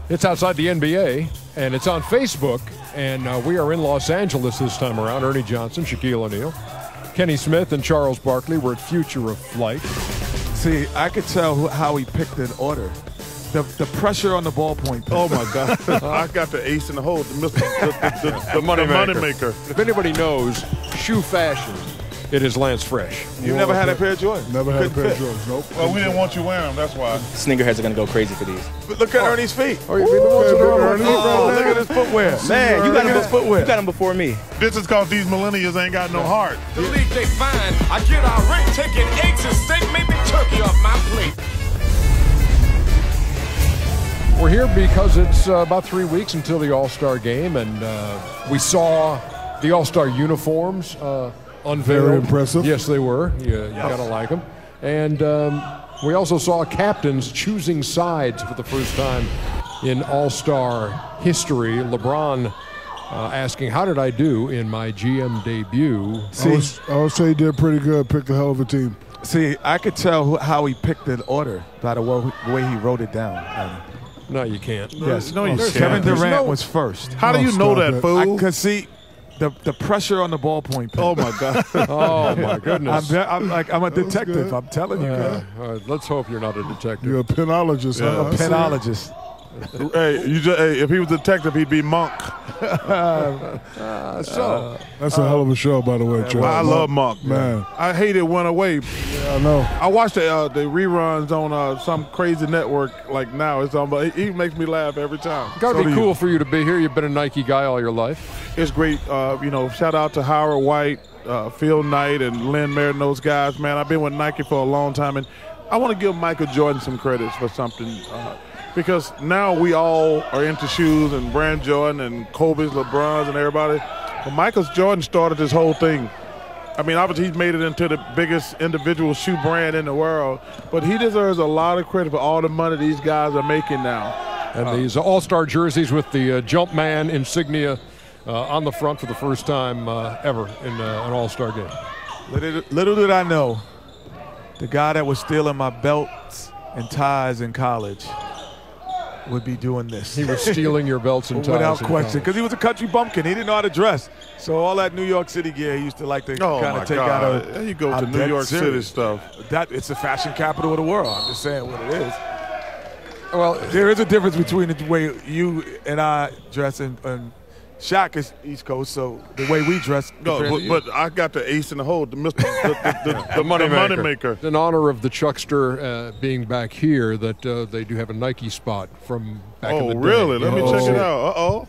It's outside the NBA, and it's on Facebook. And we are in Los Angeles this time around. Ernie Johnson, Shaquille O'Neal, Kenny Smith, and Charles Barkley. We're at Future of Flight. See, I could tell how he picked an order. The pressure on the ballpoint. Oh, my God. I got the ace in the hole, the money maker. If anybody knows shoe fashion, it is Lance Fresh. You never had a pair of Jordans? Never had a pair of Jordans, nope. Well, we didn't want you wearing them, that's why. Sneakerheads are going to go crazy for these. But look at Ernie's feet. Oh, you mean the ones that are on my feet Oh, right look now? at his footwear. Man, you got his footwear. You got them before me. This is because these millennials ain't got no heart. The league they find, I get irate, taking eggs and steak, maybe turkey off my plate. We're here because it's about 3 weeks until the All-Star game, and we saw the All-Star uniforms unveiled. Very impressive. Yes, they were. You gotta like them. And we also saw captains choosing sides for the first time in All-Star history. LeBron asking, how did I do in my GM debut? I would say he did pretty good, picked a hell of a team. See, I could tell how he picked an order by the way he wrote it down. No, you can't. Yes, No, you can't. Kevin There's Durant no- was first. How do you know that, fool? Because see, the pressure on the ballpoint. Oh, my God. Oh, my goodness. I'm a detective. good. I'm telling you. All right, let's hope you're not a detective. You're a penologist, huh? I'm a penologist. Hey, if he was a detective, he'd be Monk. That's a hell of a show, by the way, Charles. I love Monk. Man. I hate it went away. I know. I watched the reruns on some crazy network like now. It's on, but he makes me laugh every time. Gotta So be do cool you. for you to be here. You've been a Nike guy all your life. It's great. Shout out to Howard White, Phil Knight, and Lynn Merritt and those guys. Man, I've been with Nike for a long time, and I want to give Michael Jordan some credit for something. Because now we all are into shoes and Brand Jordan and Kobe's, LeBron's, and everybody. But Michael Jordan started this whole thing. I mean, obviously he's made it into the biggest individual shoe brand in the world, but he deserves a lot of credit for all the money these guys are making now. And these all-star jerseys with the Jumpman insignia on the front for the first time ever in an all-star game. Little did I know, the guy that was stealing my belts and ties in college would be doing this. He was stealing your belts and ties. Without in question, college. because he was a country bumpkin. He didn't know how to dress. So all that New York City gear, he used to like to Oh, kind my of take God. out. There you go to I'm New dead York City serious. stuff. It's the fashion capital of the world. I'm just saying what it is. Well, There is a difference between the way you and I dress, and Shaq is East Coast, so the way we dress. No, compared to you. but I got the ace in the hole, the money maker. in honor of the Chuckster being back here, that they do have a Nike spot from back in Oh, the day. really? Let me Yeah. check it out. Uh-oh.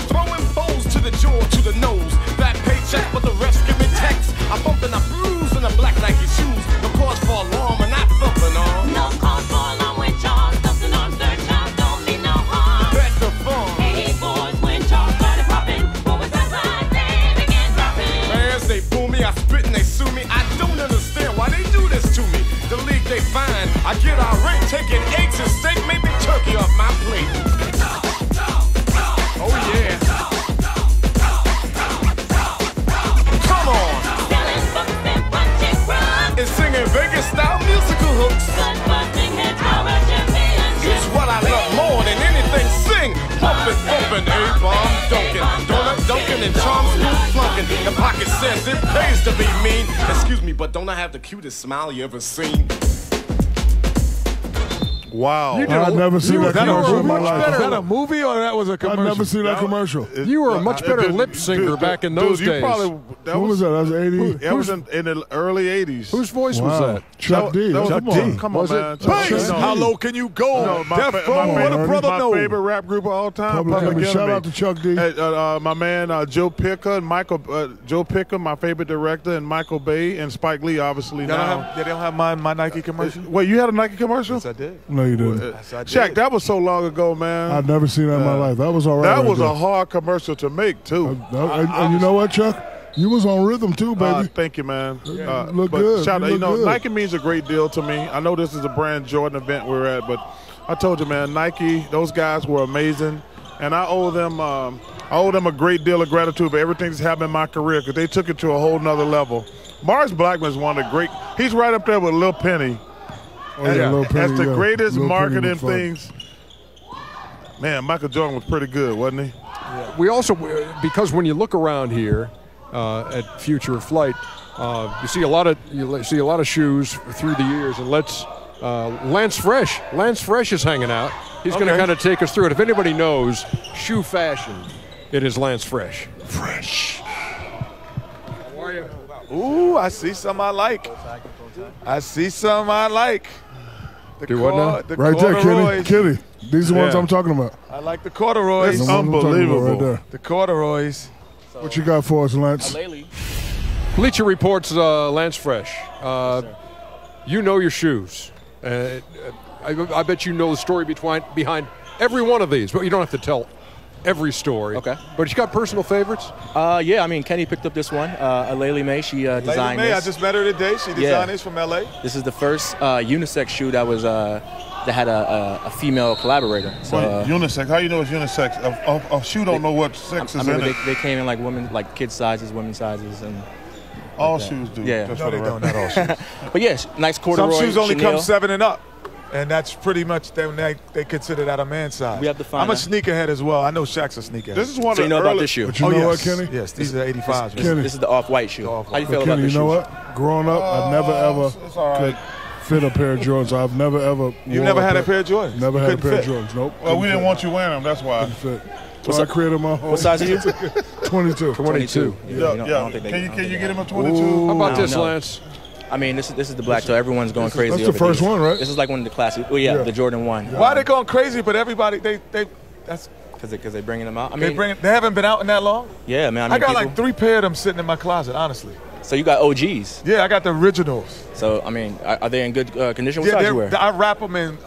Throwing bowls to the jaw, to the nose. Fat paycheck, but the rest give me text. I bump and I bruise in the black Nike shoes. No cause for alarm and not thumping on. No cause for alarm when Charles Dustin arms their child don't mean no harm. Bet the fun. 80 boys when Charles started popping. What was that line? They began dropping. Fans, they boo me, I spit and they sue me. I don't understand why they do this to me. The league they find, I get irate, taking eggs and steak, maybe turkey off my plate. Oh yeah. Come on. Selling books and punching runs. And singing Vegas style musical hooks. Gun busting head power champions. It's what I love more than anything. Sing, bumpin', bumpin', A-bomb, dunkin', donut dunkin', and charm school flunkin'. The pocket says it pays to be mean. Excuse me, but don't I have the cutest smile you ever seen? Wow. I've never seen that commercial in my life. Is that a movie or that was a I've commercial? never seen that commercial. You were a much better lip syncer back in those days. Who was that? That was 80. That was in the early 80s. Whose voice was Wow. that? Chuck D. That was Come Chuck on. D. Come on, Was it? man. Bass. No. How low can you go? No, Death Row, what a brother my know. favorite rap group of all time. Public Enemy. Shout Enemy. out to Chuck D. Hey, my man Joe Picker and Joe Picker, my favorite director, and Michael Bay and Spike Lee, obviously now. They don't have my Nike commercial? Wait, you had a Nike commercial? Yes, I did. No, you didn't. Yes, I did. Shaq, that was so long ago, man. I've never seen that in my life. That was all right. That right was there. a hard commercial to make, too. And you know what, Chuck? You was on rhythm too, baby. Thank you, man. Look but good. Shout out, You look good. Nike means a great deal to me. I know this is a Brand Jordan event we're at, but I told you, man, Nike, those guys were amazing, and I owe them a great deal of gratitude for everything that's happened in my career because they took it to a whole nother level. Morris Blackman is one of the great. He's right up there with Lil Penny. Oh, yeah, Lil Penny, That's the yeah. greatest Lil Penny marketing was fun. things. Man, Michael Jordan was pretty good, wasn't he? We also, because when you look around here at Future of Flight, you see a lot of shoes through the years. And Lance Fresh is hanging out. He's going to kind of take us through it. If anybody knows shoe fashion, it is Lance Fresh. Fresh. Ooh, I see some I like. I see some I like. The Do what now? The Right there, corduroys. Kenny. These are the ones Yeah. I'm talking about. I like the corduroys. The ones I'm talking about unbelievable. Right there. The corduroys. What you got for us, Lance? Bleacher Report's Lance Fresh. You know your shoes. I bet you know the story behind every one of these, but you don't have to tell every story. Okay. But you got personal favorites? Yeah, I mean, Kenny picked up this one. Laylee May, she Layla designed May, I this. just met her today. She designed this from LA. This is the first unisex shoe that was that had a female collaborator. So Unisex. How you know it's unisex? A shoe don't know what sex I is mean, in it. they came in like women, like kid sizes, women's sizes, and All shoes do. Yeah. Just No, for they the don't. record. Not all shoes. but yes, nice corduroy. Some shoes only Chanel. come 7 and up. And that's pretty much they consider that a man's size. We have to find I'm a out. sneakerhead as well. I know Shaq's a sneakerhead. This is one So of you the know about early. this shoe? But you know what, yes. Kenny? Yes, these are 85s. Kenny. This is the off-white shoe. The off-white. How you feel about Kenny, this you know shoe? what? Growing up, I've never ever It's all right. could fit a pair of Jordans. I've never ever. You never had a pair of Jordans? Never You had a couldn't pair fit? of Jordans. Nope. Well, we didn't want you wearing them. That's why. Couldn't fit. So I created my own. What size are you? 22. 22. Yeah, Yeah, I don't yeah. think they- Can I don't you think get they- him a 22? How about No, this, no. Lance? I mean, this is the black toe. Everyone's going crazy. That's the over first these. one, right? This is like one of the classic. Well, yeah, Yeah. the Jordan 1. Why are they going crazy? But everybody, that's Because they're bringing them out. I they mean, they haven't been out in that long. yeah, man. I I mean, got people, like 3 pair of them sitting in my closet, honestly. So you got OGs. Yeah, I got the originals. So I mean, are they in good condition? What Yeah, size you wear? I wrap them in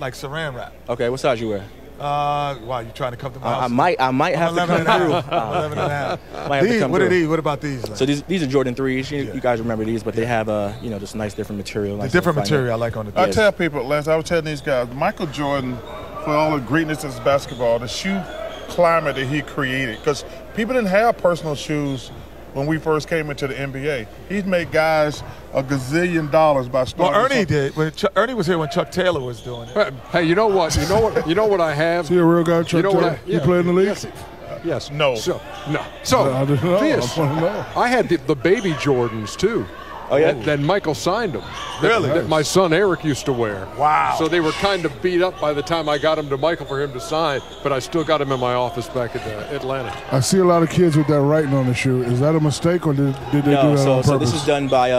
like saran wrap. Okay, what size you wear? Why you trying to come to my house? I might have to 11 come and a through. half. 11 and a half. Might have to These, come what are through. these? What about these? Like? So these are Jordan 3s. You guys remember these, but they have just nice different material. the Nice different little material I like on the I dress. tell people, Lance, I was telling these guys, Michael Jordan, for all the greatness of his basketball, the shoe climate that he created, because people didn't have personal shoes when we first came into the NBA. He's made guys $1 gazillion by Well, starting. Ernie something. did. When Ernie was here when Chuck Taylor was doing it. Hey, you know what? You know what I have? See a real guy, Chuck You know what? Taylor? You play in the league? Yes. Yes. No. So no. I So didn't know. this, I want to know. I had the baby Jordans too. Oh, yeah? Then Michael signed them. Really? That my son Eric used to wear. Wow. So they were kind of beat up by the time I got them to Michael for him to sign, but I still got them in my office back at Atlanta. I see a lot of kids with that writing on the shoe. Is that a mistake, or did they do No, that so on so purpose? this is done by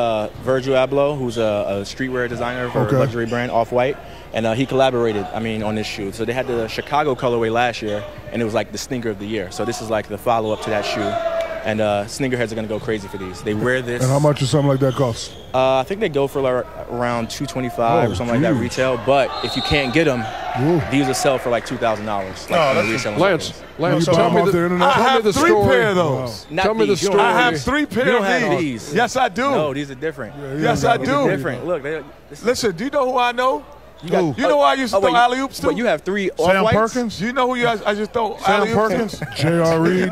Virgil Abloh, who's a streetwear designer for Okay. a luxury brand Off-White, and he collaborated. On this shoe. So they had the Chicago colorway last year, and it was like the sneaker of the year. So this is like the follow-up to that shoe, and sneakerheads are gonna go crazy for these. They wear this. And how much does something like that cost? I think they go for like around $225 Oh, or something like that geez. retail. But if you can't get them, Ooh. these will sell for like $2,000. Like on the resale Lance, You tell buy 'em me off the the internet? I tell me have the 3 story. pair of those. Not Tell me the these. You don't story. I have 3 pair You don't of have these. these. Yes, I do. No, these are different. Yes, I These do. are different. Look, Listen, do you know who I know? You got- You know who I used to throw alley oops to? But you have 3 Sam Off-Whites? Perkins? Do you know who I just throw Sam alley oops Perkins? J.R. Reed,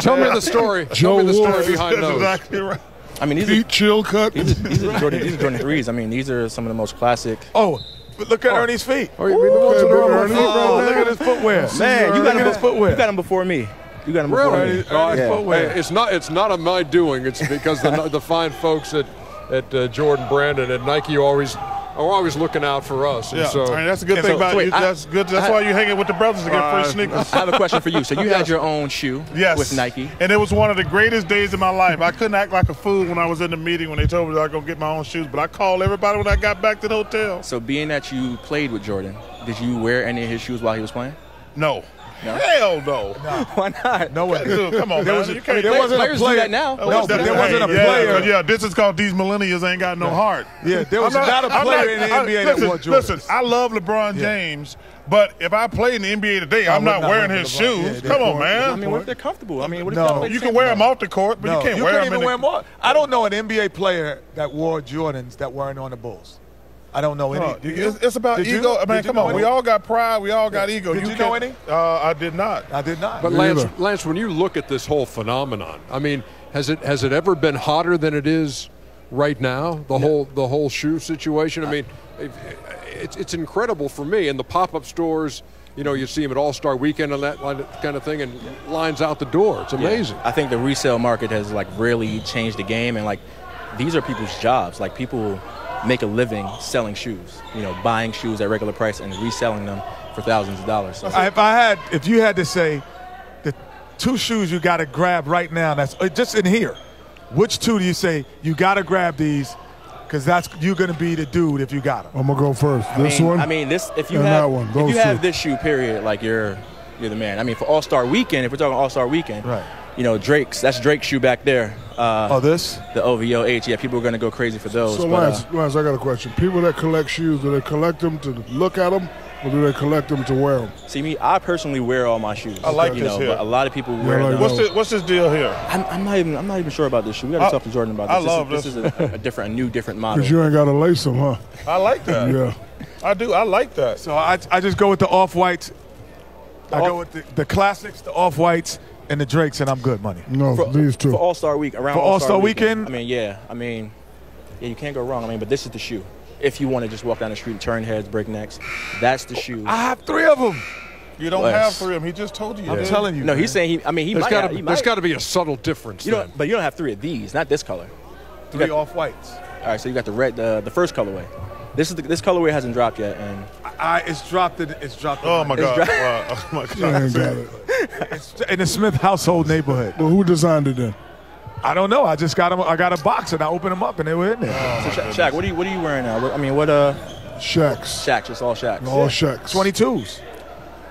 Tell me the story. Tell me the Joe story Wolf. behind That's those. exactly right. I mean, Pete Chilcutt. these are Jordan 3s. I mean, these are some of the most classic. Oh, but look at Ernie's feet. Oh, you mean the ones that are on my Ernie. feet Oh, right look now? at his footwear. Man, you look got at his footwear. You got them before me. You got them before Really? me. Ernie's Yeah. footwear. Hey, it's not of my doing. It's because the fine folks at Jordan Brandon and Nike are always looking out for us. And Yeah, so I mean, that's a good thing about wait, you. That's good. That's why you hang it with the brothers to get free sneakers. I have a question for you. So you had your own shoe Yes. with Nike. And it was one of the greatest days of my life. I couldn't act like a fool when I was in the meeting when they told me I was going to get my own shoes. But I called everybody when I got back to the hotel. So being that you played with Jordan, did you wear any of his shoes while he was playing? No. Hell no. Why not? No one. Dude, come on, man. You can't. there wasn't a Players do player. that now. No, but there wasn't a Yeah, player. yeah, this is called these millennials ain't got no heart. Yeah, there was not a player in the NBA that wore Jordans. Listen, I love LeBron James, but if I play in the NBA today, I'm would not not wearing wear his LeBron. shoes. Yeah, Come on, I man. mean, what if they're comfortable? I mean, what if No. y'all play the You same can wear thing? them off the court, but No, you can't you wear couldn't them even in wear the more. I don't know an NBA player that wore Jordans that weren't on the Bulls. I don't know any. No, Do you? it's about Did you? ego. I mean, Did you come know on. any? We all got pride. We all got ego. Did you know can't- any? I did not. I did not. But Me Lance, either. Lance, when you look at this whole phenomenon, I mean, Has it ever been hotter than it is right now? The whole shoe situation. I mean, it's incredible for me. And the pop-up stores, you know, you see them at All-Star Weekend and that kind of thing, and lines out the door. It's amazing. I think the resale market has like really changed the game, and like these are people's jobs. Like people make a living selling shoes. You know, buying shoes at regular price and reselling them for thousands of dollars. So If you had to say the 2 shoes you got to grab right now, that's just in here, which 2 do you say you got to grab these? Because you're going to be the dude if you got them. I'm gonna go first. This one. I mean, this if you and have that one. if Those you have two. this shoe, period, like you're the man. I mean, for All-Star Weekend, if we're talking All-Star Weekend, Right. You know, that's Drake's shoe back there. This? The OVO-H. Yeah, people are going to go crazy for those. So but, Lance, I got a question. People that collect shoes, do they collect them to look at them, or do they collect them to wear them? see me, I personally wear all my shoes. I like you this know, here. but a lot of people wear like them. What's this deal here? I'm not even sure about this shoe. We got to talk to Jordan about this. I love this is a new different model. Because you ain't got to lace them, huh? I like that. Yeah. I do. I like that. So I just go with the off-whites. I go with the classics, the off-whites, and the Drakes, and I'm good money. No, these two. For All-Star Week, around For All-Star Weekend? I mean, yeah, you can't go wrong. I mean, but this is the shoe. If you want to just walk down the street, turn heads, break necks, that's the shoe. I have 3 of them. You don't Wes. have 3 of them. He just told you. I'm telling you. No, man. he's saying he There's might. got to be a subtle difference. You know, then. but you don't have 3 of these, not this color. 3 off-whites. All right, so you got the red, the first colorway. This colorway hasn't dropped yet, and It's dropped. Oh my God! Wow. Oh my You ain't God! got it. It's in the Smith household neighborhood. Well, who designed it then? I don't know. I just got them. I got a box and I opened them up and they were in there. so Shaq, what are you wearing now? I mean, what Shaqs. Shaqs? It's all Shaqs. All Shaqs. 22s.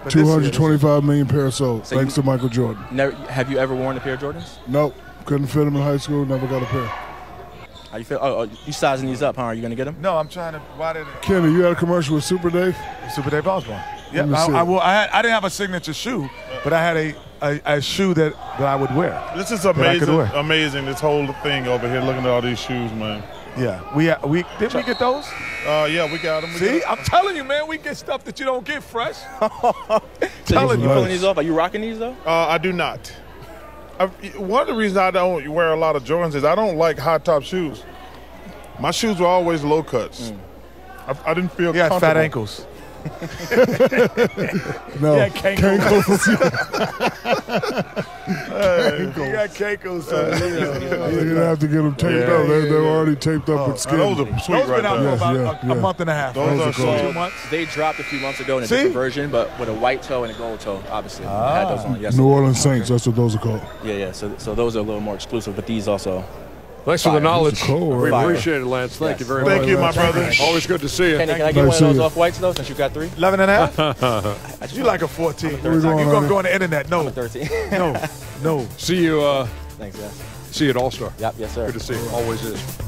But this year- 225 million pairs sold, So thanks to Michael Jordan. Never, have you ever worn a pair of Jordans? Nope. Couldn't fit them in high school, never got a pair. How you feel? Oh, you sizing these up, huh? Are you gonna get them? No, I'm trying to. Why did Kenny, you had a commercial with Super Dave? Super Dave Osborne? Yeah, me see it. I didn't have a signature shoe, but I had a shoe that I would wear. This is I could amazing. wear. Amazing. This whole thing over here. Looking at all these shoes, man. Yeah, we did we get those? Yeah, we got them. See, I'm telling you, man, we get stuff that you don't get fresh. So Telling you you. pulling these off? Are you rocking these though? I do not. One of the reasons I don't wear a lot of Jordans is I don't like high top shoes. My shoes were always low cuts. I didn't feel He had comfortable. fat ankles. No. Yeah, Kankles. Kankles. He got Kankles. You didn't have to get them taped up. They were already taped up with skin. Those are sweet Those right been out there. for Yes, about yeah, a yeah. month and a half. Those are cool. 2 months. They dropped a few months ago in a See? different version, but with a white toe and a gold toe, obviously. I had those on. Yes. New Orleans Saints, that's what those are called. Yeah. So those are a little more exclusive, but these also. Thanks for the knowledge. Cool, We right? appreciate it, Lance. Thank you very Thank much. you, my brother. Always good to see you. Can I get Nice one of those seeing you. off whites though? Since you got 3. 11 and a half? You like a 14. You're going going on to go on the internet. No, 13. no, no. See you. Thanks, guys. See you at All Star. Yep. Yes, sir. Good to see you. Always is.